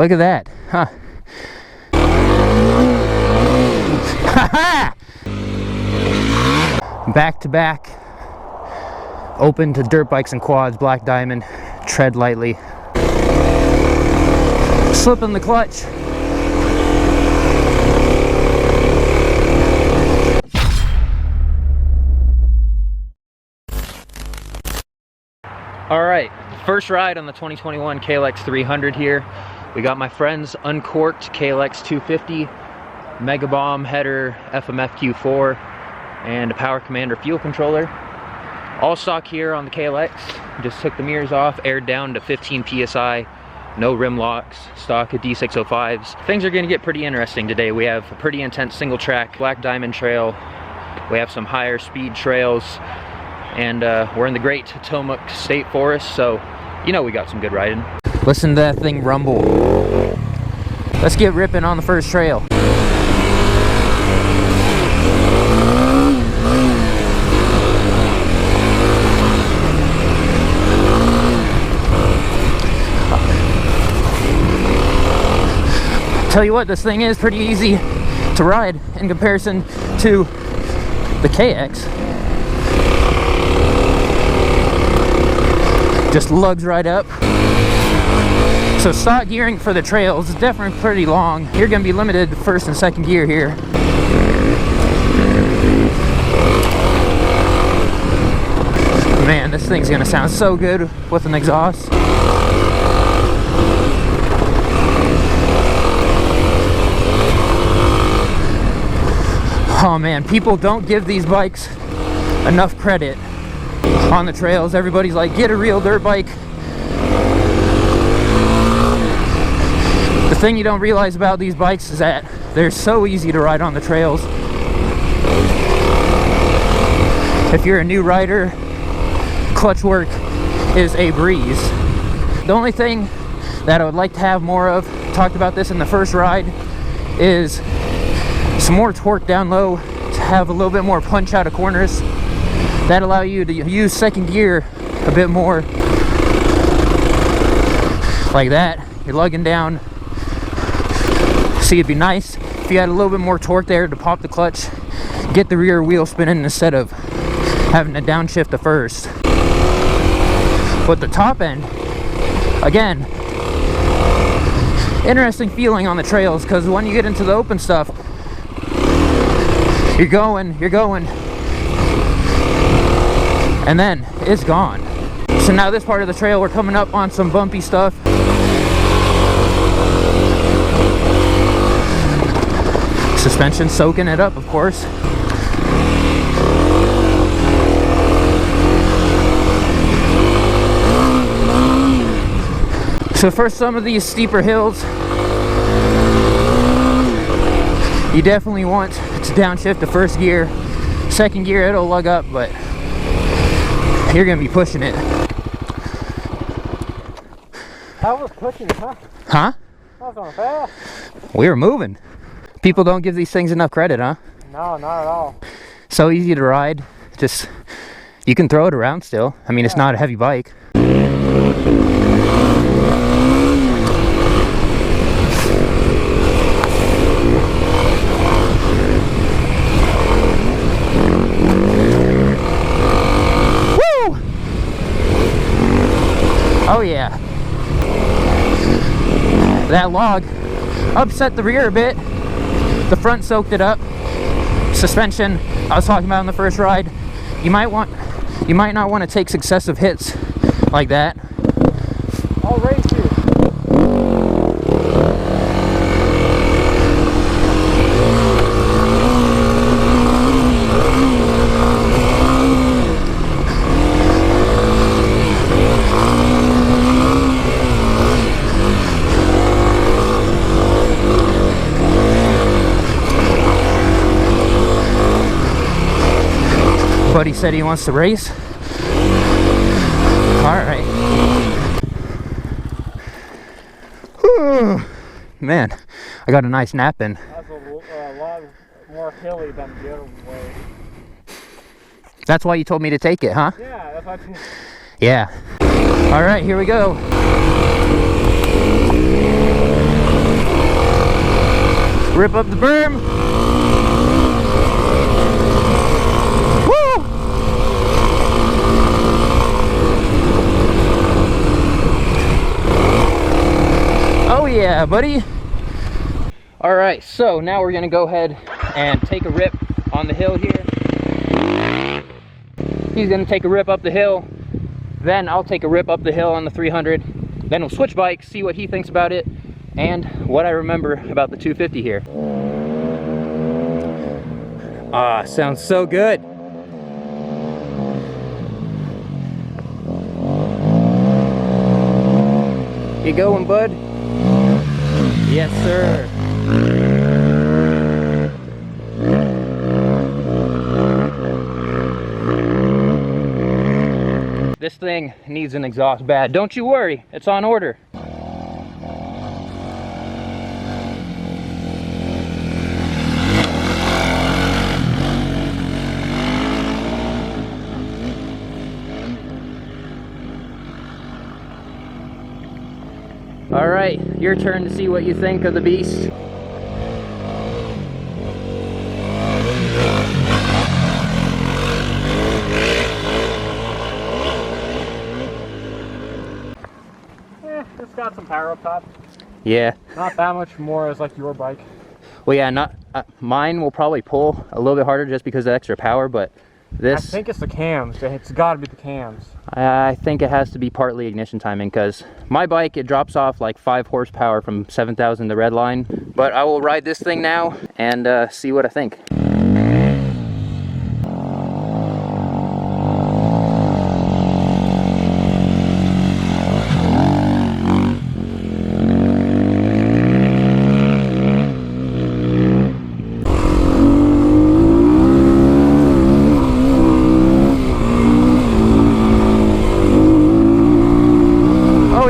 Look at that, huh? Back to back, open to dirt bikes and quads, Black Diamond, tread lightly. Slipping the clutch. All right, first ride on the 2021 KLX300 here. We got my friend's uncorked KLX250, Mega Bomb header, FMF Q4, and a Power Commander fuel controller. All stock here on the KLX. Just took the mirrors off, aired down to 15 PSI, no rim locks, stock of D605s. Things are gonna get pretty interesting today. We have a pretty intense single track Black Diamond trail. We have some higher speed trails, and we're in the Great Potomac State Forest, so you know we got some good riding. Listen to that thing rumble. Let's get ripping on the first trail. Tell you what, this thing is pretty easy to ride in comparison to the KX. Just lugs right up. So stock gearing for the trails is definitely pretty long. You're gonna be limited to first and second gear here. Man, this thing's gonna sound so good with an exhaust. Oh man, people don't give these bikes enough credit on the trails. Everybody's like, get a real dirt bike. The thing you don't realize about these bikes is that they're so easy to ride on the trails. If you're a new rider, clutch work is a breeze. The only thing that I would like to have more of, talked about this in the first ride, is some more torque down low to have a little bit more punch out of corners. That allow you to use second gear a bit more. Like that, you're lugging down. See, it'd be nice if you had a little bit more torque there to pop the clutch, get the rear wheel spinning instead of having to downshift the first. But the top end, again, interesting feeling on the trails, because when you get into the open stuff, you're going, and then it's gone. So now this part of the trail, we're coming up on some bumpy stuff. Suspension soaking it up, of course. So for some of these steeper hills, you definitely want to downshift the first gear. Second gear, it'll lug up, but you're gonna be pushing it. I was pushing it, huh? Huh? I was going fast. We were moving. People don't give these things enough credit, huh? No, not at all. So easy to ride. Just, you can throw it around still. I mean, it's not a heavy bike. Woo! Oh yeah. That log upset the rear a bit. The front soaked it up. Suspension, I was talking about in the first ride. You might not want to take successive hits like that. I'll race you. Buddy said he wants to race. Alright. Man, I got a nice nap in. That's a lot more hilly than the other way. That's why you told me to take it, huh? Yeah, that's what you... Yeah. Alright, here we go. Rip up the berm. Woo! Oh yeah, buddy. All right, so now we're gonna go ahead and take a rip on the hill here. He's gonna take a rip up the hill. Then I'll take a rip up the hill on the 300. Then we'll switch bikes, see what he thinks about it, and what I remember about the 250 here. Ah, sounds so good. You going, bud? Yes, sir. This thing needs an exhaust bad. Don't you worry, it's on order. All right, your turn to see what you think of the beast. It's got some power up top. Yeah. Not that much more as like your bike. Well, yeah, not mine will probably pull a little bit harder just because of the extra power, but this... I think it's the cams. It's got to be the cams. I think it has to be partly ignition timing, because my bike, it drops off like 5 horsepower from 7,000 to red line. But I will ride this thing now and see what I think.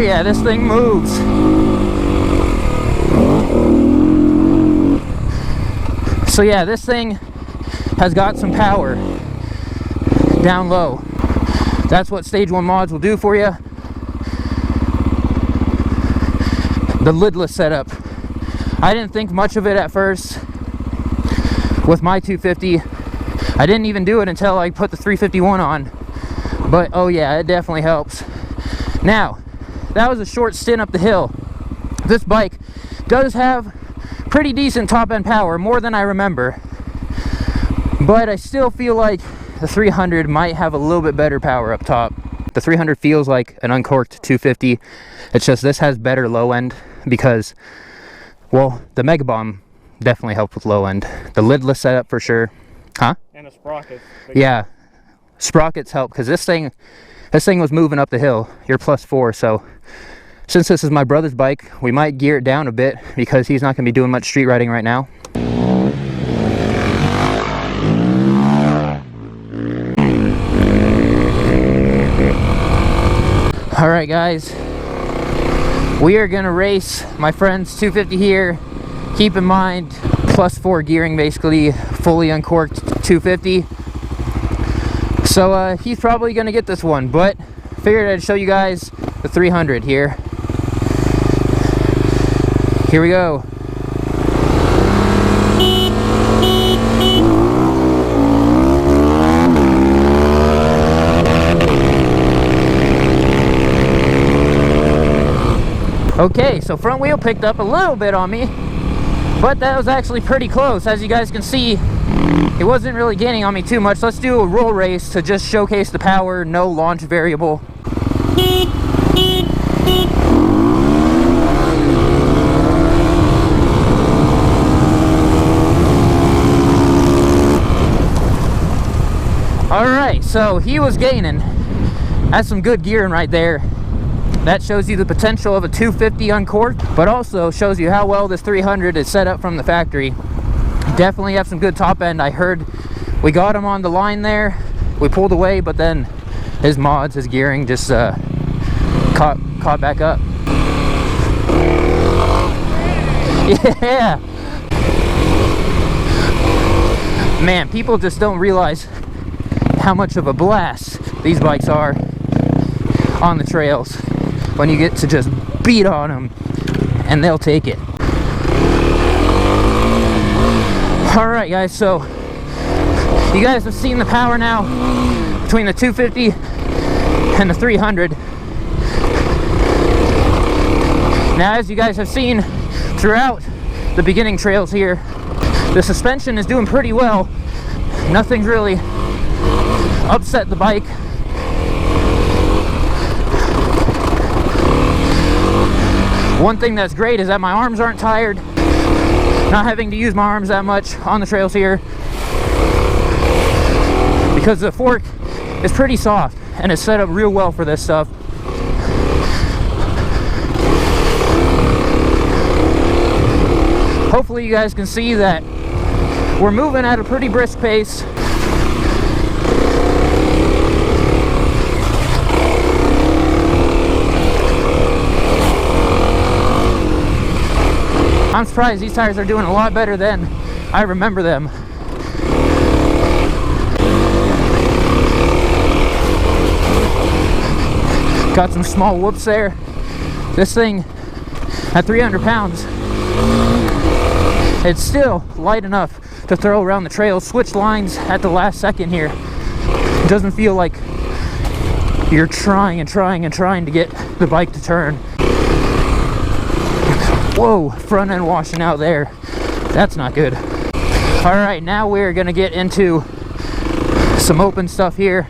Yeah, this thing moves. So yeah, this thing has got some power down low. That's what stage 1 mods will do for you. The lidless setup, I didn't think much of it at first with my 250. I didn't even do it until I put the 351 on, but oh yeah, it definitely helps. Now, that was a short stint up the hill. This bike does have pretty decent top end power, more than I remember, but I still feel like the 300 might have a little bit better power up top. The 300 feels like an uncorked 250. It's just this has better low end because, well, the Mega Bomb definitely helped with low end. The lidless setup for sure. Huh? And the sprockets. Yeah, sprockets help because this thing was moving up the hill. You're +4, so since this is my brother's bike, we might gear it down a bit because he's not going to be doing much street riding right now. All right, guys, we are going to race my friend's 250 here. Keep in mind, +4 gearing, basically fully uncorked 250. So he's probably going to get this one, but figured I'd show you guys the 300 here. Here we go. Okay, so front wheel picked up a little bit on me, but that was actually pretty close. As you guys can see, it wasn't really gaining on me too much. Let's do a roll race to just showcase the power, no launch variable. Alright, so he was gaining. That's some good gearing right there. That shows you the potential of a 250 uncorked, but also shows you how well this 300 is set up from the factory. Definitely have some good top end. I heard we got him on the line there. We pulled away, but then his mods, his gearing just caught back up. Yeah. Man, people just don't realize how much of a blast these bikes are on the trails when you get to just beat on them and they'll take it. Alright guys, so you guys have seen the power now between the 250 and the 300. Now, as you guys have seen throughout the beginning trails here, the suspension is doing pretty well. Nothing's really upset the bike. One thing that's great is that my arms aren't tired. Not having to use my arms that much on the trails here, because the fork is pretty soft and it's set up real well for this stuff. Hopefully you guys can see that we're moving at a pretty brisk pace. I'm surprised these tires are doing a lot better than I remember them. Got some small whoops there. This thing at 300 pounds, it's still light enough to throw around the trail. Switch lines at the last second here. It doesn't feel like you're trying to get the bike to turn. Whoa, front end washing out there. That's not good. All right, now we're gonna get into some open stuff here.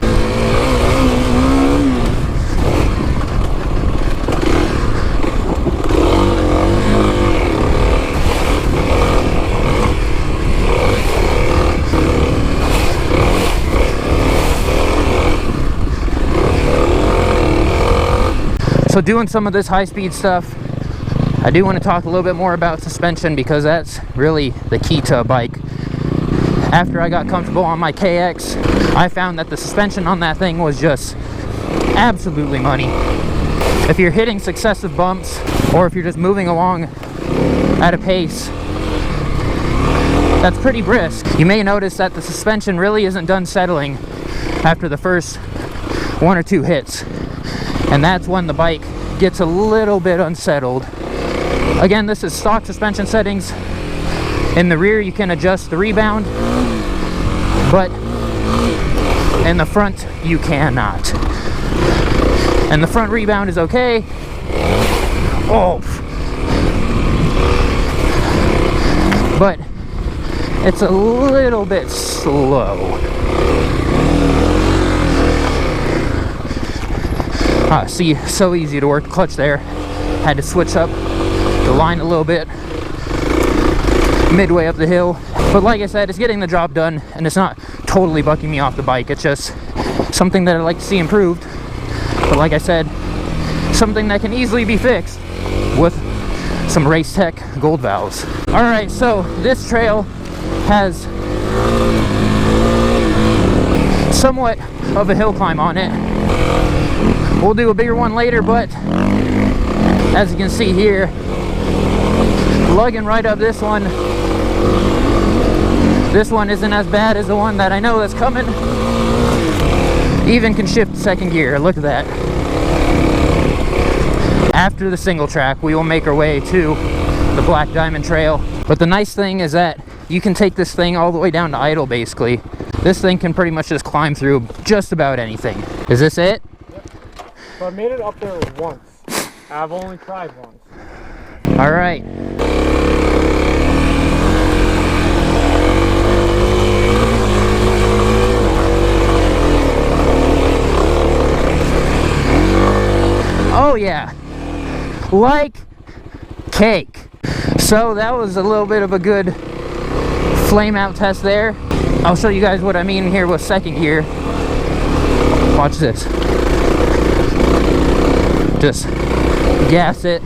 So doing some of this high-speed stuff, I do want to talk a little bit more about suspension, because that's really the key to a bike. After I got comfortable on my KX, I found that the suspension on that thing was just absolutely money. If you're hitting successive bumps, or if you're just moving along at a pace that's pretty brisk, you may notice that the suspension really isn't done settling after the first 1 or 2 hits. And that's when the bike gets a little bit unsettled. Again, this is stock suspension settings. In the rear, you can adjust the rebound, but in the front, you cannot. And the front rebound is okay. Oh, but it's a little bit slow. See, so easy to work the clutch there. Had to switch up the line a little bit midway up the hill, but like I said, it's getting the job done, and it's not totally bucking me off the bike. It's just something that I'd like to see improved, but like I said, something that can easily be fixed with some Race Tech gold valves. All right, so this trail has somewhat of a hill climb on it. We'll do a bigger one later, but as you can see here, lugging right up this one. This one isn't as bad as the one that I know that's coming. Even can shift second gear. Look at that. After the single track, we will make our way to the Black Diamond Trail. But the nice thing is that you can take this thing all the way down to idle, basically. This thing can pretty much just climb through just about anything. Is this it? Yep. So I made it up there once. I've only tried once. All right. Oh yeah, like cake. So that was a little bit of a good Flameout test there. I'll show you guys what I mean here with second gear. Watch this. Just gas it.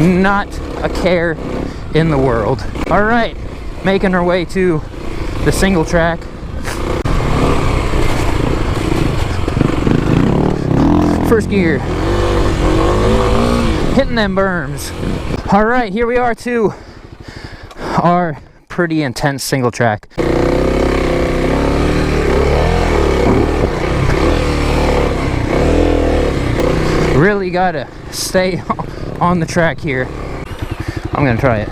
Not a care in the world. All right, making our way to the single track. First gear, hitting them berms. All right, here we are to our pretty intense single track. Really gotta stay on the track here. I'm gonna try it.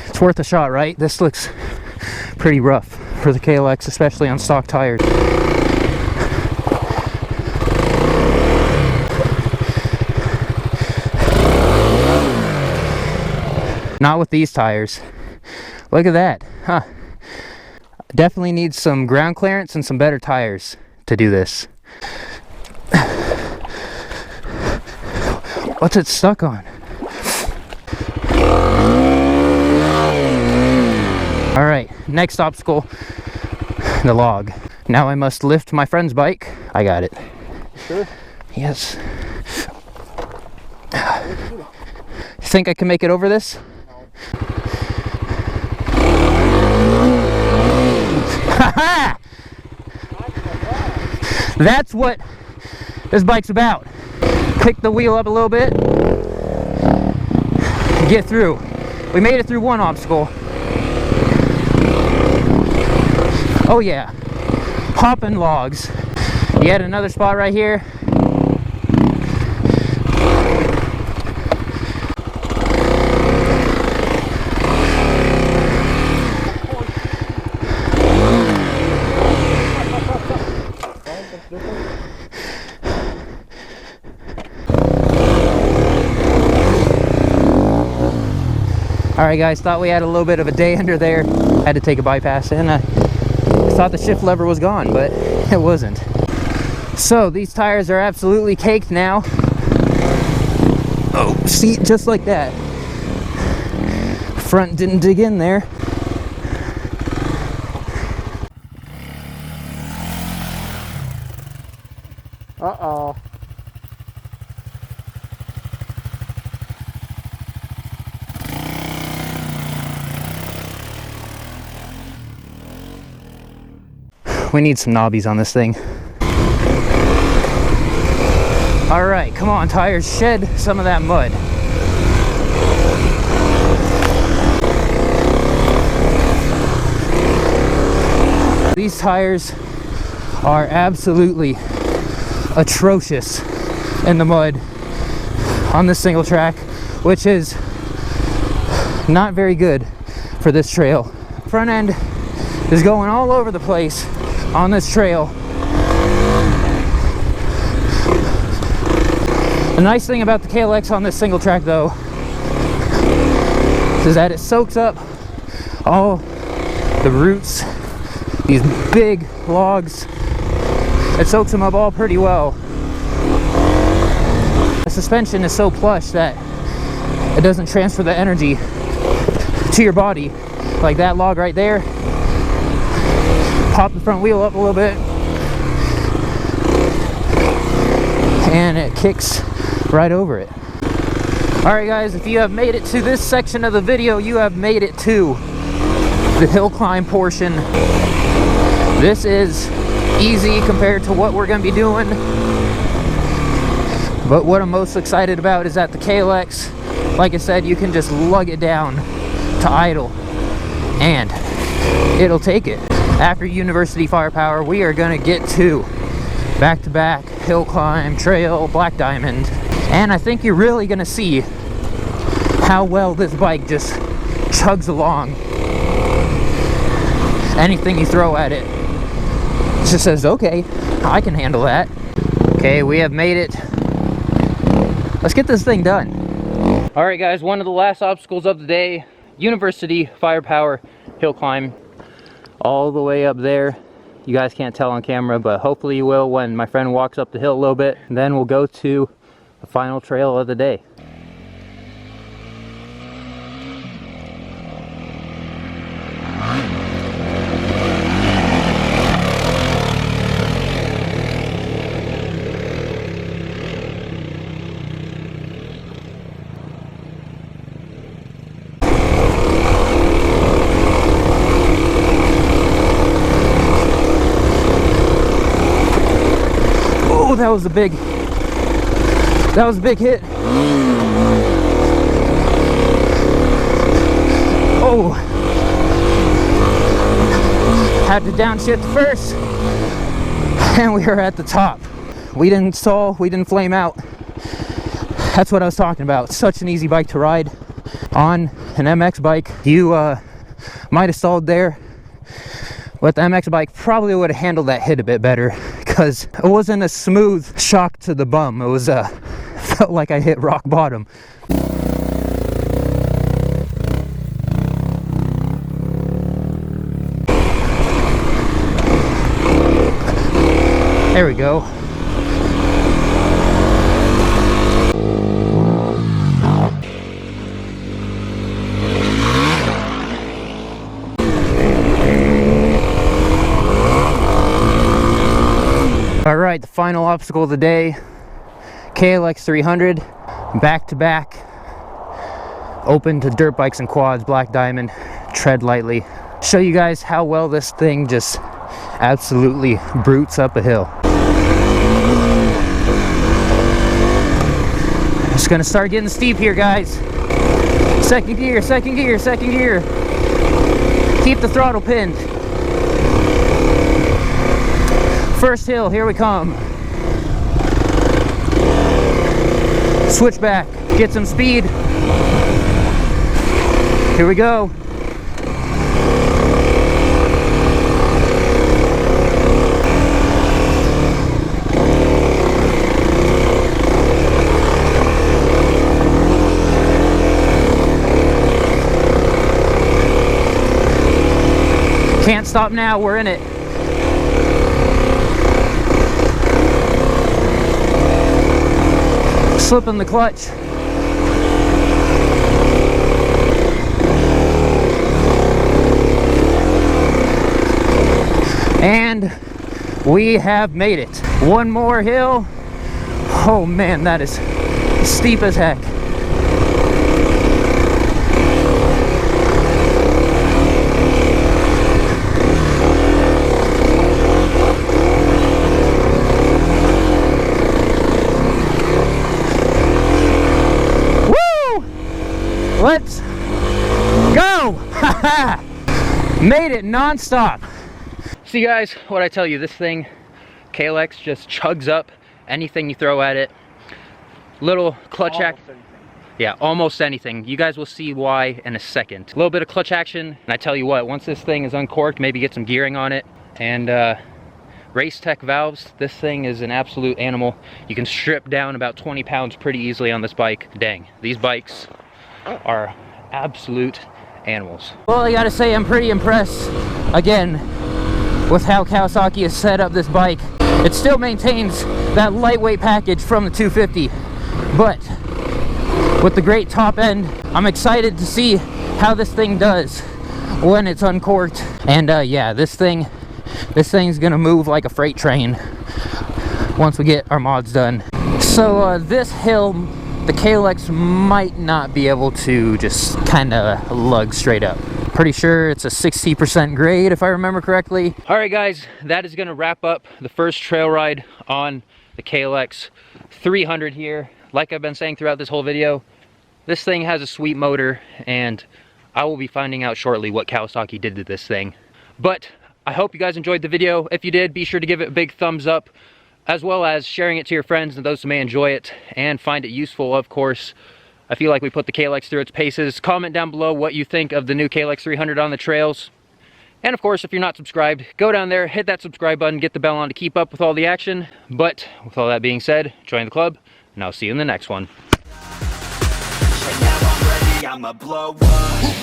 It's worth a shot, right? This looks pretty rough for the KLX, especially on stock tires. Not with these tires. Look at that, huh? Definitely needs some ground clearance and some better tires to do this. What's it stuck on? All right, next obstacle, the log. Now I must lift my friend's bike. I got it. Sure? Yes. You think I can make it over this? Ha! That's what this bike's about. Pick the wheel up a little bit. Get through. We made it through one obstacle. Oh yeah. Hopping logs. Yet another spot right here. Alright guys, thought we had a little bit of a day under there. Had to take a bypass and I thought the shift lever was gone, but it wasn't. So these tires are absolutely caked now. Oh, see, just like that. Front didn't dig in there. Uh-oh. We need some knobbies on this thing. All right, come on, tires, shed some of that mud. These tires are absolutely atrocious in the mud on this single track, which is not very good for this trail. Front end is going all over the place on this trail. The nice thing about the KLX on this single track though is that it soaks up all the roots, these big logs. It soaks them up all pretty well. The suspension is so plush that it doesn't transfer the energy to your body. Like that log right there. Pop the front wheel up a little bit and it kicks right over it. Alright guys, if you have made it to this section of the video, you have made it to the hill climb portion. This is easy compared to what we're going to be doing, but what I'm most excited about is that the KLX, like I said, you can just lug it down to idle and it'll take it. After University Firepower, we are going to get to back-to-back hill climb, trail, black diamond, and I think you're really going to see how well this bike just chugs along. Anything you throw at it just says, okay, I can handle that. Okay, we have made it. Let's get this thing done. All right guys, one of the last obstacles of the day, University Firepower hill climb. All the way up there. You guys can't tell on camera, but hopefully you will when my friend walks up the hill a little bit. And then we'll go to the final trail of the day. Oh, that was a big hit. Oh, had to downshift first, and we are at the top. We didn't stall, we didn't flame out, That's what I was talking about. Such an easy bike to ride on an MX bike. You might have stalled there, but the MX bike probably would have handled that hit a bit better, because it wasn't a smooth shock to the bum. It was felt like I hit rock bottom. There we go. All right, the final obstacle of the day, KLX300, back to back, open to dirt bikes and quads, black diamond, tread lightly. Show you guys how well this thing just absolutely brutes up a hill. It's gonna start getting steep here, guys. Second gear, second gear, second gear. Keep the throttle pinned. First hill, here we come. Switch back, get some speed. Here we go. Can't stop now, we're in it. Slipping the clutch. And we have made it. One more hill. Oh man, that is steep as heck. Let's go! Made it non-stop. See guys, what I tell you, this thing, KLX, just chugs up anything you throw at it. Little clutch action. Yeah, almost anything. You guys will see why in a second. A little bit of clutch action, and I tell you what, once this thing is uncorked, maybe get some gearing on it, and Race Tech valves, this thing is an absolute animal. You can strip down about 20 pounds pretty easily on this bike. Dang, these bikes are absolute animals. Well, I gotta say, I'm pretty impressed again with how Kawasaki has set up this bike. It still maintains that lightweight package from the 250, but with the great top end, I'm excited to see how this thing does when it's uncorked. And yeah, this thing's gonna move like a freight train once we get our mods done. So this hill, the KLX might not be able to just kind of lug straight up. Pretty sure it's a 60% grade if I remember correctly. All right guys, that is gonna wrap up the first trail ride on the KLX300 here. Like I've been saying throughout this whole video, this thing has a sweet motor, and I will be finding out shortly what Kawasaki did to this thing. But I hope you guys enjoyed the video. If you did, be sure to give it a big thumbs up, as well as sharing it to your friends and those who may enjoy it and find it useful, of course. I feel like we put the KLX through its paces. Comment down below what you think of the new KLX300 on the trails. And of course, if you're not subscribed, go down there, hit that subscribe button, get the bell on to keep up with all the action. But with all that being said, join the club, and I'll see you in the next one. And now I'm ready, I'ma blow up.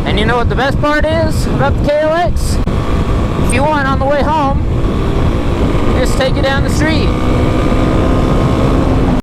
And you know what the best part is about the KLX? If you want on the way home, just take it down the street.